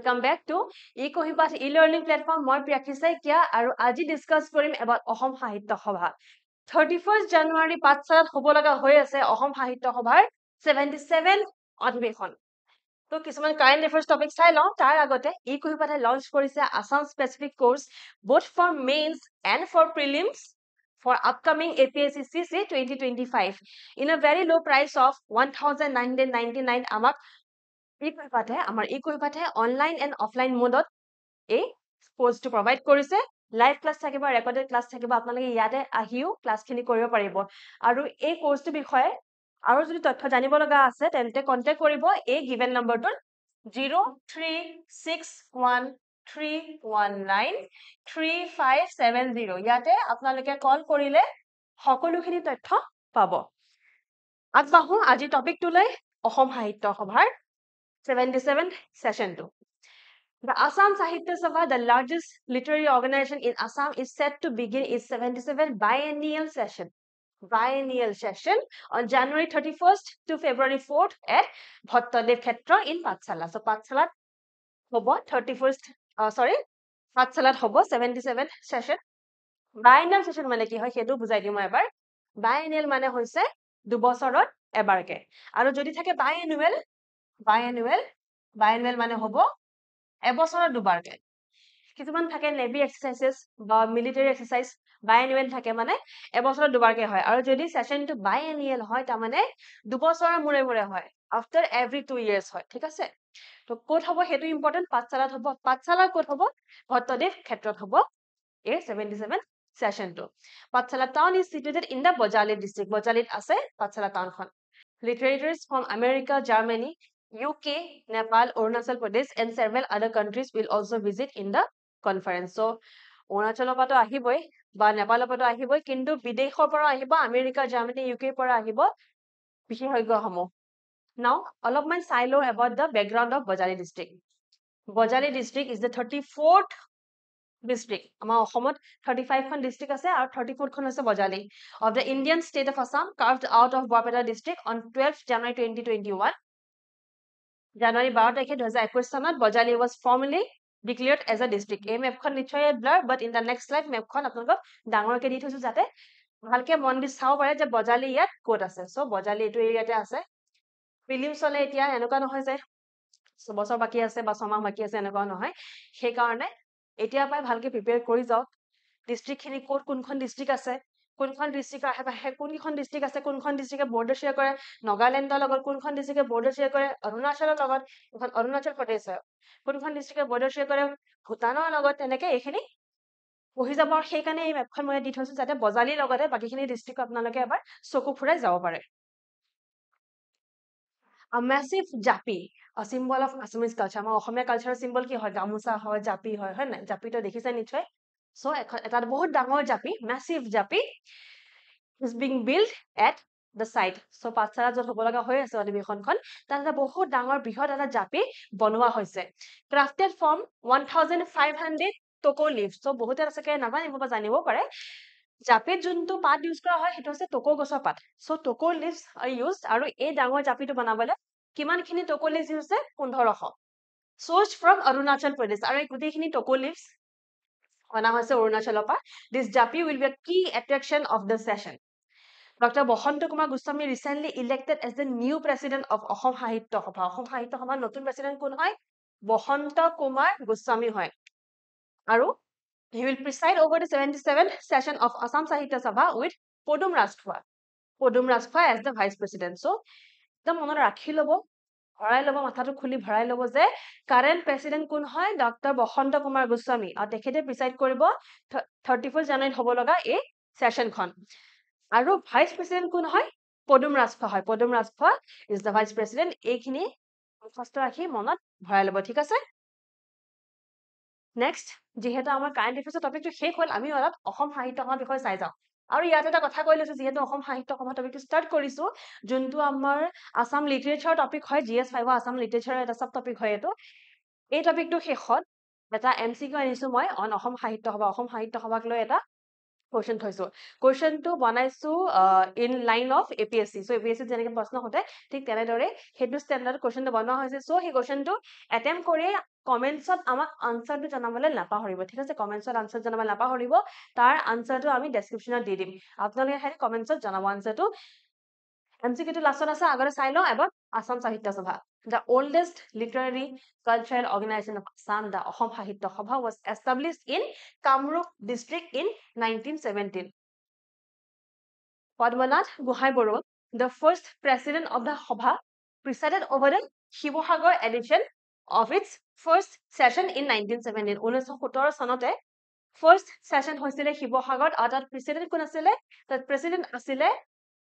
Welcome back to eCohipath e-learning platform. মই প্ৰিয়াক্ষী কিয়া আৰু আজি ডিসকাস কৰিম এবাৰ অসম সাহিত্য সভা 31 জানুৱাৰী পাঠশালাত হ'ব লগা হৈ আছে অসম সাহিত্য সভাৰ 77 অধিৱেশন তো কিছুমান কাৰেন্ট এফেয়াৰ্স টপিক চাই লওঁ তাৰ আগতে eCohipath লঞ্চ কৰিছে Assam specific course both for mains and for prelims for upcoming APSC CC 2025 in a very low price of 1999 আমাক eCohipath online and offline mode এই কোৰ্সটো প্ৰভাইড কৰিছে লাইভ ক্লাছ থাকিব ৰেকৰ্ডেড ক্লাছ থাকিব আপোনালোকে ইয়াতে আহিও ক্লাছখিনি কৰিব পাৰিব আৰু এই কোৰ্সটোৰ বিষয়ে আৰু যদি তথ্য জানিব লগা আছে তেন্তে কন্টাক্ট কৰিব এই গিভেন নম্বৰটোত 03613193570 ইয়াতে আপোনালোকে কল কৰিলে সকলোখিনি তথ্য পাব আগবাঢ়ো আজি টপিকটোলৈ অসম সাহিত্য সভাৰ 77 session 2. The Assam Sahitya Sabha, the largest literary organization in Assam, is set to begin its 77 biennial session. Biennial session on January 31st to February 4th at Bhattadev Khetra in Pathshala. So Pathshala hobo 31st, Pathshala hobo 77 session. Biennial session mane ki hoy hetu bujai dimu ebar. Biennial mane hoise 2 bosorot ebarke. Aru jodi thake biannual মানে হব এবছৰৰ দুবাৰকে কিছুমান থাকে navy এক্সাৰসাইজেস বা military exercise biannual থাকে মানে এবছৰৰ দুবাৰকে হয় আৰু যদি সেশনটো biennial হয় তা মানে দুবছৰৰ মুৰে মুৰে হয় after every 2 years হয় ঠিক আছে তো কোড হ'ব হেতু ইম্পৰ্টেন্ট পাঠশালাত হ'ব পাঠশালা কোড হ'ব ভট্টদেৱ ক্ষেত্ৰত হ'ব এই 77 session 2 Pathsala town is situated in the Bojali district Bojalit আছে পাঠশালা টাউনখন literatures from America Germany UK, Nepal, Arunachal Pradesh and several other countries will also visit in the conference. So, Arunachal pato ahiboi ba Nepal pato ahiboi kintu bideshor pora ahibo America, Germany, UK pora ahibo bisheshogyo homo. Now, alopman silo about the background of Bojali district. Bojali district is the 34th district. Ama Assamot 35 খন district ase aru 34th খন hoise Bojali of the Indian state of Assam carved out of Barpeta district on 12th January 2021. January 12 তাৰিখে 2021 চনত Bojali was formally declared as a district. এই মেপখন নিশ্চয় blur but in the next slide মেপখন আপোনালোকক ডাঙৰকে দি থৈছো যাতে ভালকে মন দি চাও পাৰে যে Bojali ইয়াত ক'ত আছে সো Bojali এটো এৰিয়াতে আছে prelims হলে এতিয়া এনেকুৱা নহয় যে বছৰ বাকি আছে বা ছমাহ বাকি আছে এনেকুৱা নহয় সেই কাৰণে এতিয়া পাই ভালকে প্ৰিপেয়াৰ কৰি যাওক ডিস্ট্ৰিক্ট খিনি ক'ত কোনখন ডিস্ট্ৰিক্ট আছে কোনখন ডিস্ট্ৰিক্ট আহে কোনখন ডিস্ট্ৰিক্ট আছে কোনখন ডিস্ট্ৰিক্টে বৰ্ডাৰ শেয়াৰ কৰে নগালেণ্ডৰ লগত কোনখন ডিস্ট্ৰিক্টে বৰ্ডাৰ শেয়াৰ কৰে অৰুণাচলৰ লগত এখন অৰুণাচল প্ৰদেশ হয় কোনখন ডিস্ট্ৰিক্টে বৰ্ডাৰ শেয়াৰ কৰে ভুটানৰ লগত তেনেকে এইখিনি পঢ়ি যাব সেই কাৰণে এই মেপখন মই দি থৈছো যাতে বজালিৰ লগতে বাকিখিনি ডিস্ট্ৰিক্ট আপোনালোকে এবাৰ চকু ফুৰাই যাব পাৰে A massive japi a symbol of Assamese culture আমাৰ অসমীয়া কালচাৰৰ symbol কি হয় গামুচা হয় জাপি হয় না জাপিটো দেখিছে নিশ্চয় So, এটা বহুত ডাঙৰ জাপি massive জাপি is being built at the site. So, পাঠশালা যত হ'ব লগা হৈ আছে অধিৱেশনখন তাত এটা বহুত ডাঙৰ বৃহৎ এটা জাপি বনোৱা হৈছে crafted from 1500 toko leaves. So, বহুতে আছে নাজানিব বা জানিব পাৰে জাপিত যোনটো পাত ইউজ কৰা হয় সেইটো হৈছে toko গছৰ পাত So, toko leaves are used আৰু এই ডাঙৰ জাপিটো বনাবলৈ কিমানখিনি toko leaves ইউজ হৈছে 1500 Sourced from Arunachal Pradesh আৰু এই গোটেইখিনি toko leaves This japi will be a key attraction of the session. Dr. Bohanta Kumar Goswami recently elected as the new president of Assam Sahitya Sabha. Assam Sahitya Sabha notun president kon hoy? Bohanta Kumar Goswami hoy. Aru he will preside over the 77th session of Assam Sahitya Sabha with Podum Razkwa as the vice president. So, the mono rakhi lobo ভৰাই লব মাথাটো খুলি ভৰাই লব যে current president কোন হয় doctor বসন্ত কুমাৰ গোস্বামী আৰু তেখেতে প্ৰিসাইড কৰিব 31 জানুৱাৰীত হ'ব লগা এই সেশনখন আৰু ভাইস প্ৰেসিডেন্ট কোন হয় পদুম ৰাজখোৱা হয় পদুম Rajkhowa is the vice president এইখিনি মুখস্থ ৰাখি মনত ভৰাই লব ঠিক আছে নেক্সট যেহেতু আমাৰ কাৰেন্ট এফেয়াৰ্সৰ টপিকটো শেষ হ'ল আমি অলপ অসম সাহিত্য সভাৰ বিষয়ে চাই যাওঁ আৰু ইয়াত এটা কথা কৈ লৈছো যেহেতু অসম সাহিত্য সভা টপিকটো স্টাৰ্ট কৰিছো যোনটো আমাৰ আসাম লিটাৰেচাৰ টপিক হয় GS5 আসাম লিটাৰেচাৰ এটা সব টপিক হয় এটো এই টপিকটো শেষত এটা এমসিকিউ আনিছো মই অন অসম সাহিত্য সভাক লৈ এটা কুৱেশ্যন থৈছো কুৱেশ্যনটো বনাইছো in line of APSC so' APSC যেনেকৈ প্ৰশ্ন সোধে ঠিক তেনেদৰে সেইটো ষ্টেণ্ডাৰ্ড কুৱেশ্যনটো বনোৱা হৈছে চ' সেই কুৱেশ্যনটো এটেম্প কৰি কমেণ্টছত আমাক আনচাৰটো জনাবলৈ নাপাহৰিব ঠিক আছে কমেণ্টছত আনচাৰ জনাবলৈ নাপাহৰিব তাৰ আনচাৰটো আমি ডেছক্ৰিপশ্যনত দি দিম আপোনালোকে খালি কমেণ্টছত জনাব আনচাৰটো MCQটো লাষ্টত আছে আগতে চাই লওঁ এবাৰ আসাম সাহিত্য সভা The oldest literary cultural organization of Assam, the Ahom Sahitya Sabha, was established in Kamrup district in 1917. Padmanath Gohai Borua, the first president of the Sabha, presided over the Shivasagar edition of its first session in 1917. 1917 চনতে first session হৈছিলে শিৱসাগৰত আৰু তাত president কোন আছিলে তাত president আছিলে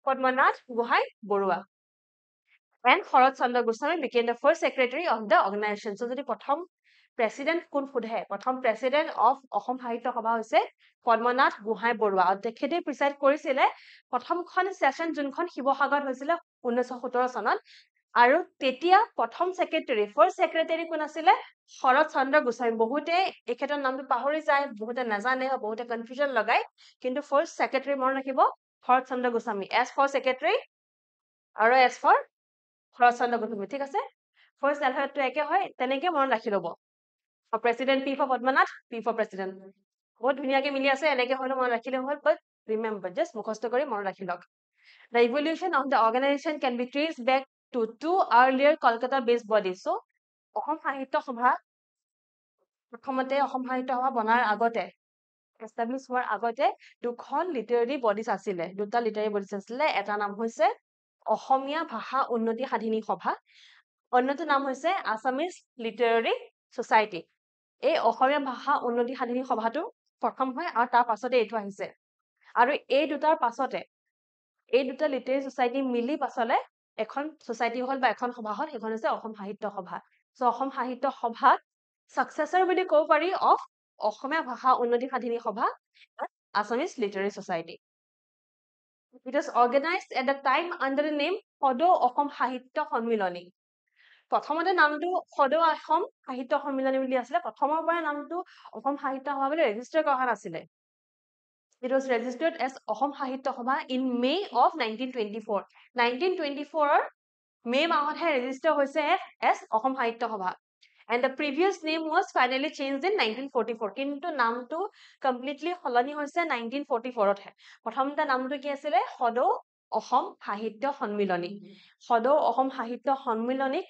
Padmanath Gohai Borua. And Sharat Chandra Goswami became the first secretary of the organization. So, যদি প্ৰথম president কোন সোধে প্ৰথম president of অসম সাহিত্য সভা হৈছে পদ্মনাথ গোহাঁই বৰুৱা আৰু তেখেতে প্ৰিচাইড কৰিছিলে প্ৰথমখন সেশন যোনখন শিৱসাগৰত হৈছিলে 1917 চনত আৰু তেতিয়া প্ৰথম secretary first secretary কোন আছিলে শৰৎ চন্দ্ৰ গোস্বামী বহুতে এখেতৰ নামটো পাহৰি যায় বহুতে নাজানে বহুতে কনফিউজন লগায় কিন্তু first secretary মনত ৰাখিব শৰৎ চন্দ্ৰ গোস্বামী as for secretary আৰু as for শৰৎ চন্দ্ৰ গোস্বামী ঠিক আছে ফাৰ্স্ট এলফাবেটটো একে হয় তেনেকে মনত ৰাখি ল'ব president P for Padmanath P for president বহুত ধুনীয়াকে মিলি আছে এনেকে হলো মনত ৰাখিলে হ'ল but remember just মুখস্থ কৰি মনত ৰাখি লওক The evolution of the organization can be traced back to two earlier Kolkata based bodies so Assam সাহিত্য সভা প্ৰথমতে অসম সাহিত্য সভা বনাৰ আগতে establish হোৱাৰ আগতে দুখন লিটাৰেৰী বডিজ আছিলে দুটা লিটাৰেৰী বডিজ আছিলে এটা নাম হৈছে অসমীয়া ভাষা উন্নতি সাধিনী সভা অন্যটো নাম হৈছে আসামিজ লিটাৰেৰী সোসাইটি এই অসমীয়া ভাষা উন্নতি সাধিনী সভাটো প্ৰথম হয় আৰু তাৰ পাছতে এইটো আহিছে আৰু এই দুটাৰ পাছতে এই দুটা লিটাৰেৰী সোসাইটি মিলি পাছলে এখন সোসাইটি হল বা এখন সভা হল এখন হৈছে অসম সাহিত্য সভা সো অসম সাহিত্য সভা সাকসেসৰ বুলি ক'ব পাৰি অফ অসমীয়া ভাষা উন্নতি সাধিনী সভা Assamese literary society It was organized at the time under the name Sodo Ahom Sahitya Sonnmiloni. প্ৰথমতে নামটো সদৌ অসম সাহিত্য সন্মিলনী বুলি আছিলে প্ৰথমৰ পৰা নামটো অসম সাহিত্য সভা বুলি ৰেজিষ্টাৰ কৰা নাছিলে It was registered as Assam সাহিত্য সভা in May of 1924 1924 May মাহতহে register হৈছে as অসম সাহিত্য সভা and the previous name was finally changed in 1944 কিন্তু নামটো completely সলনি হৈছে 1944 হে প্ৰথমতে নামটো কি আছিল সদৌ অসম সাহিত্য সন্মিলনী সদৌ অসম সাহিত্য সন্মিলনী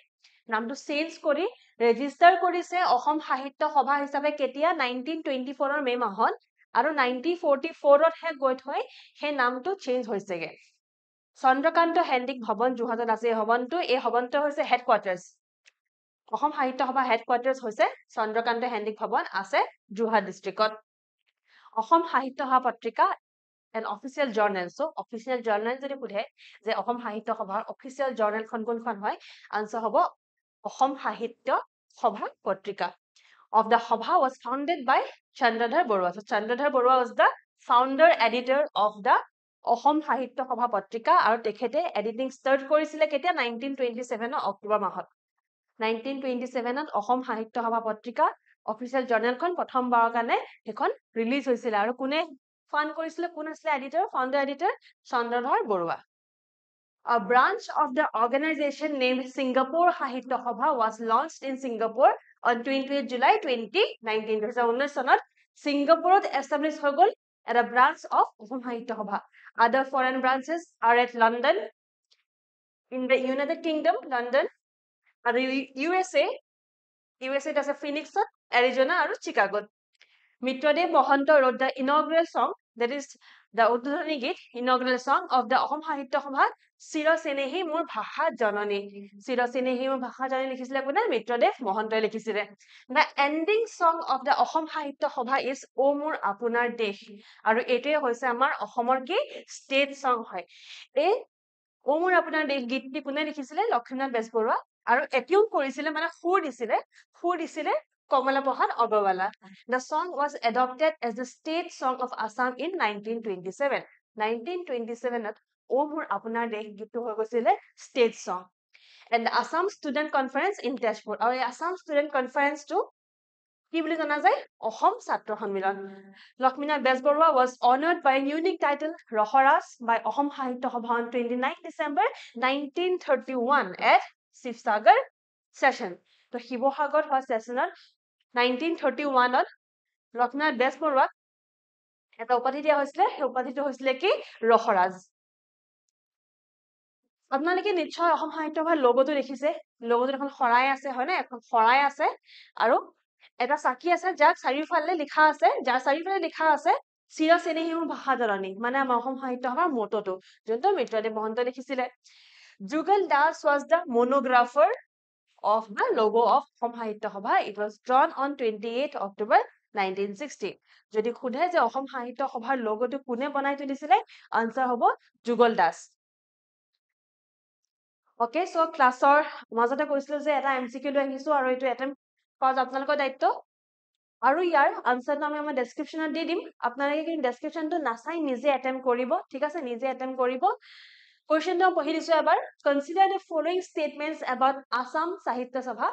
নামটো চেঞ্জ কৰি ৰেজিষ্টাৰ কৰিছে অসম সাহিত্য সভা হিচাপে কেতিয়া 1924 ৰ মে মাহত আৰু 1944 হে গৈ থৈ সেই নামটো চেঞ্জ হৈছেগে চন্দ্ৰকান্ত হেণ্ডিক ভৱন যোৰহাটত আছে এই ভৱনটো হৈছে হেডকোৱাৰ্টাৰ্ছ অসম সাহিত্য সভা হেডকোৱাৰ্টাৰ্ছ হৈছে চন্দ্ৰকান্ত হেণ্ডিক ভৱন আছে যোৰহাট ডিস্ট্ৰিক্টত অসম সাহিত্য সভা পত্ৰিকা an official journal so official journal যদি সোধে যে অসম সাহিত্য সভাৰ official journal খন কোনখন হয় আনসাৰ হ'ব অসম সাহিত্য সভা পত্ৰিকা of the sabha was founded by Chandradhar Borua so Chandradhar Borua was the founder editor of the Assam সাহিত্য সভা পত্ৰিকা আৰু তেখেতে এডিটিং ষ্টাৰ্ট কৰিছিলে কেতিয়া 1927 অক্টোবৰ মাহত 1927 ত অসম সাহিত্য সভা পত্ৰিকা অফিচিয়েল জাৰ্নেলখন প্ৰথমবাৰৰ কাৰণে এখন ৰিলিজ হৈছিল আৰু কোনে ফাউণ্ড কৰিছিলে কোন আছিল editor founder editor Chandradhar Barua A branch of the organization named Singapore Sahitya Sabha was launched in Singapore on 28 July 2019 2019 চনত Singapore established হৈ গল at a branch of Assam সাহিত্য সভা other foreign branches are at London in the United Kingdom London আৰু USA আছে ফিনিক্সত Arizona আৰু চিকাগোত Mitradev Mahanta wrote the inaugural song that is the উদ্বোধনী গীত inaugural song of the Assam সাহিত্য সভা চিৰচেনেহী মোৰ ভাষা জননী চিৰচেনেহী মোৰ ভাষা জননী লিখিছিলে কোনে মিত্ৰদেৱ মহন্তই লিখিছিলে the ending song of the Assam সাহিত্য সভা is ও মোৰ আপোনাৰ দেশ আৰু এটোৱে হৈছে আমাৰ অসমৰ কি ষ্টেট সং হয় এই ও মোৰ আপোনাৰ দেশ গীতটি কোনে লিখিছিলে লক্ষ্মীনাথ বেজবৰুৱা আৰু এটিউন কৰিছিলে মানে সুৰ দিছিলে Kamala Prasad Agarwala. The song was adopted as the state song of Assam in 1927. 1927 at Omur Apunar Desh gittu hoy goisile state song. And the Assam Student Conference in Tezpur. Our Assam Student Conference to কি বুলি জনা যায় অসম ছাত্ৰ সন্মিলন Lakshminath Bezbaroa was honored by a unique title Rasaraj by Assam সাহিত্য সভা on 29 December 1931 at Sivasagar session তো শিৱসাগৰ হোৱা sessionত 1931ত লক্ষ্মীনাথ বেজবৰুৱাক এটা উপাধি দিয়া হৈছিলে সেই উপাধিটো হৈছিলে কি ৰসৰাজ আপোনালোকে নিশ্চয় অসম সাহিত্য সভাৰ লোগোটো দেখিছে লোগোটো এখন শৰাই আছে হয় না এখন শৰাই আছে আৰু এটা চাকি আছে যাৰ চাৰিওফালে লিখা আছে যাৰ চাৰিওফালে লিখা আছে চিৰ চেনেহী ভাষা জননী মানে আমাৰ অসম সাহিত্য সভাৰ মটটো যোনটো মিত্ৰদেৱ মহন্ত লিখিছিলে যুগল Das was the monographer of the logo of Assam সাহিত্য সভা it was drawn on 28 October 1960 যদি খুধে যে অসম সাহিত্য সভাৰ লোগোটো কোনে বনাই তুলিছিলে আনসাৰ হ'ব যুগল দাস Okay, so ক্লাছৰ মাজতে কৈছিলো যে এটা এমসিকিউ লৈ আহিছো আৰু এইটো এটেম্প কৰা আপোনালোকৰ দায়িত্ব আৰু ইয়াৰ আনসাৰটো আমি আমাৰ ডেসক্ৰিপচনত দি দিম আপোনালোকে কিন্তু ডেসক্ৰিপচনটো নাচাই নিজে এটেম্প কৰিব ঠিক আছে নিজে এটেম্প কৰিব কোৱেশ্চনটো পঢ়ি দিছো এবাৰ consider the following statements about Assam সাহিত্য সভা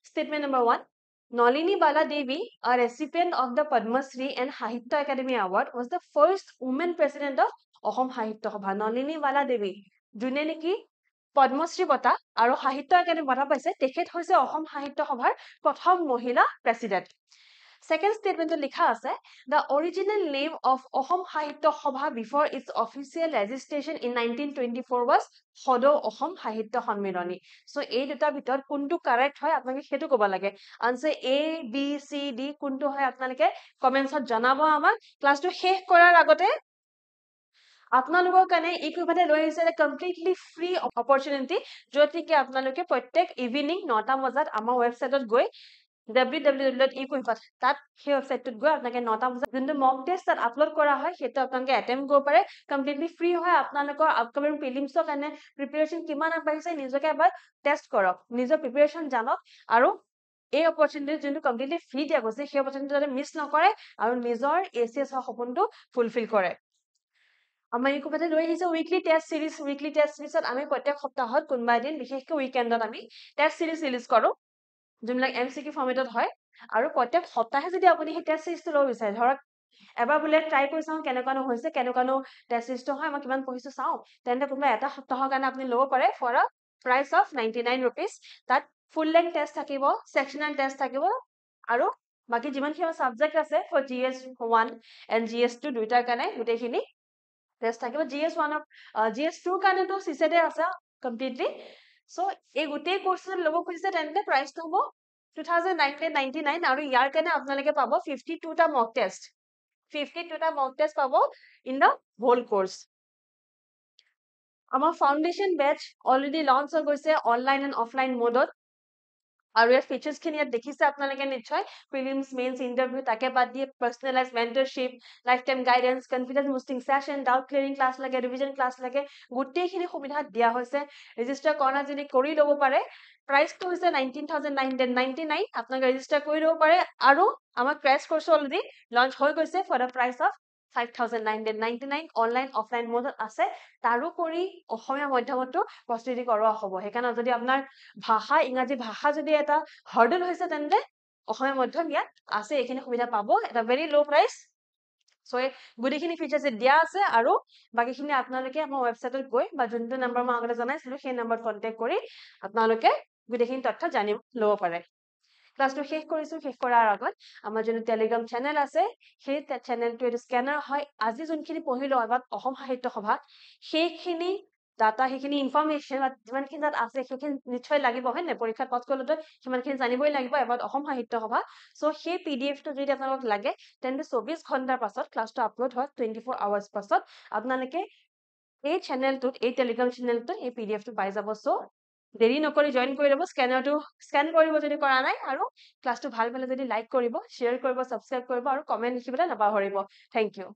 statement number 1 Nalini Bala Devi, a recipient of the Padma Shri and Sahitya Academy Award, was the first woman president of Ahom Sahitya Sabha. Nalini Bala Devi, june neki Padmashri বঁটা আৰু সাহিত্য academy বঁটা পাইছে তেখেত হৈছে অসম সাহিত্য সভাৰ প্ৰথম মহিলা প্ৰেসিডেন্ট সেকেন্ড স্টেটমেন্টত লিখা আছে the original name of Assam সাহিত্য সভা before its official registration in 1924 was সদৌ অসম সাহিত্য সন্মিলনী সো এই দুটা ভিতৰত কোনটো কাৰেক্ট হয় আপোনালোকে হেতু ক'ব লাগে answer A B C D কোনটো হয় আপোনালোকে কমেন্টছত জনাব আমাক ক্লাছটো শেষ কৰাৰ আগতে আপোনালোকৰ কাৰণে ইকুইভাতে লৈ আহিছে এটা কমপ্লিটলি ফ্ৰী অপৰচুনিটি য'ত নেকি আপোনালোকে প্ৰত্যেক ইভিনিং 9টা বজাত আমাৰ ৱেবছাইটত গৈ www.equivat তাত সেই ৱেবছাইটটোত গৈ আপোনালোকে 9টা বজাত যোনটো মক টেষ্ট তাত আপলোড কৰা হয় সেইটো আপোনালোকে এটেম্প কৰিব পাৰে কমপ্লিটলি ফ্ৰী হয় আপোনালোকৰ আপকামিং প্ৰিলিমছৰ কাৰণে প্ৰিপাৰেচন কিমান আগবাঢ়িছে নিজকে এবাৰ টেষ্ট কৰক নিজৰ প্ৰিপাৰেচন জানক আৰু এই অপৰচুনিটি যোনটো কমপ্লিটলি ফ্ৰী দিয়া গৈছে সেই অপৰচুনিটি যাতে মিছ নকৰে আৰু নিজৰ এচিএছ সপোনটো ফুলফিল কৰে আমাৰ ইকুইভাতে লৈ আহিছে উইকলি টেষ্ট সিৰিজত আমি প্ৰত্যেক সপ্তাহত কোনবা দিন বিশেষকৈ উইকেণ্ডত আমি টেষ্ট সিৰিজ ৰিলিজ কৰো যোনবিলাক এমসিকিউ ফৰ্মেটত হয় আৰু প্ৰত্যেক সপ্তাহে যদি আপুনি সেই টেষ্ট সিৰিজটো লৈ বিচাৰে ধৰক এবাৰ বোলে ট্ৰাই কৰি চাওঁ কেনেকুৱানো হৈছে কেনেকুৱানো টেষ্ট সিৰিজটো হয় মই কিমান পঢ়িছো চাওঁ তেন্তে কোনোবা এটা সপ্তাহৰ কাৰণে আপুনি ল'ব পাৰে ফৰ আ প্ৰাইচ অফ 99 rupees তাত ফুল লেংথ টেষ্ট থাকিব সেকশনাল টেষ্ট থাকিব আৰু বাকি যিমানখিনি সাবজেক্ট আছে ফৰ GS1 এণ্ড GS2 দুইটাৰ কাৰণে গোটেইখিনি টেষ্ট থাকিব GS1 GS2 কাৰণেতো সিসেটে আছে কমপ্লিটলি সো এই গোটেই কোৰ্সটো ল'ব খুজিছে তেন্তে প্ৰাইচটো হ'ব 2999 আৰু ইয়াৰ কাৰণে আপোনালোকে পাব 52টা মক টেষ্ট পাব ইন দা হোল কোৰ্স আমাৰ ফাউন্ডেশন বেচ অলৰেডি লঞ্চ হৈ গৈছে অনলাইন এণ্ড অফলাইন মোডত আৰু ইয়াৰ ফিচাৰ্স খিনি ইয়াত দেখিছে আপোনালোকে নিশ্চয় প্ৰিলিমছ মেইনছ ইন্টাৰভিউ তাকে বাদ দিয়ে personalise mentorship life time guidance confidence boosting session doubt clearing class লাগে ৰিভিজন ক্লাছ লাগে গোটেইখিনি সুবিধা দিয়া হৈছে ৰেজিষ্টাৰ কৰা যদি কৰি ল'ব পাৰে প্ৰাইচটো হৈছে 19999 আপোনালোকে ৰেজিষ্টাৰ কৰি ল'ব পাৰে আৰু আমাৰ ক্ৰেছ কোৰ্স অলৰেডি লঞ্চ হৈ গৈছে for the price of 5999 online offline মোডত আছে তাৰোপৰি অসমীয়া মাধ্যমতো প্ৰস্তুতি কৰোৱা হ'ব সেইকাৰণে যদি আপোনাৰ ভাষা ইংৰাজী ভাষা যদি এটা হাৰ্ডল হৈছে তেন্তে অসমীয়া মাধ্যম ইয়াত আছে এইখিনি সুবিধা পাব এটা ভেৰি লো প্ৰাইচ সো গোটেইখিনি ফিচাৰ্স দিয়া আছে আৰু বাকিখিনি আপোনালোকে আমাৰ ৱেবছাইটত গৈ বা যোনটো নম্বৰ মই আগতে জনাইছিলো সেই নম্বৰত কন্টেক্ট কৰি আপোনালোকে গোটেইখিনি তথ্য জানি ল'ব পাৰে ক্লাছটো শেষ কৰিছো শেষ কৰাৰ আগত আমাৰ যোনটো টেলিগ্ৰাম চেনেল আছে সেই চেনেলটো এটা স্কেনাৰ হয় আজি যোনখিনি পঢ়িলো এবাৰ অসম সাহিত্য সভা সেইখিনি ডাটা সেইখিনি ইনফৰমেশন যিমানখিনি তাত আছে সেইখিনি নিশ্চয় লাগিব হয় নে পৰীক্ষাত পাছ কৰিলে সিমানখিনি জানিবই লাগিব এবাৰ অসম সাহিত্য সভা সো সেই পিডিএফটো যদি আপোনালোক লাগে তেন্তে 24 ঘণ্টাৰ পাছত ক্লাছটো আপলোড হয় 24 আৱাৰ্ছ পাছত আপোনালোকে এই চেনেলটোত এই টেলিগ্ৰাম চেনেলটোত এই পিডিএফটো পাই যাব সো দেৰি নকৰি জয়েন কৰি ল'ব স্কেনাৰটো স্কেন কৰিব যদি কৰা নাই আৰু ক্লাছটো ভাল পালে যদি লাইক কৰিব শ্বেয়াৰ কৰিব সাবস্ক্ৰাইব কৰিব আৰু কমেন্ট লিখিবলৈ নাপাহৰিব থ্যাংক ইউ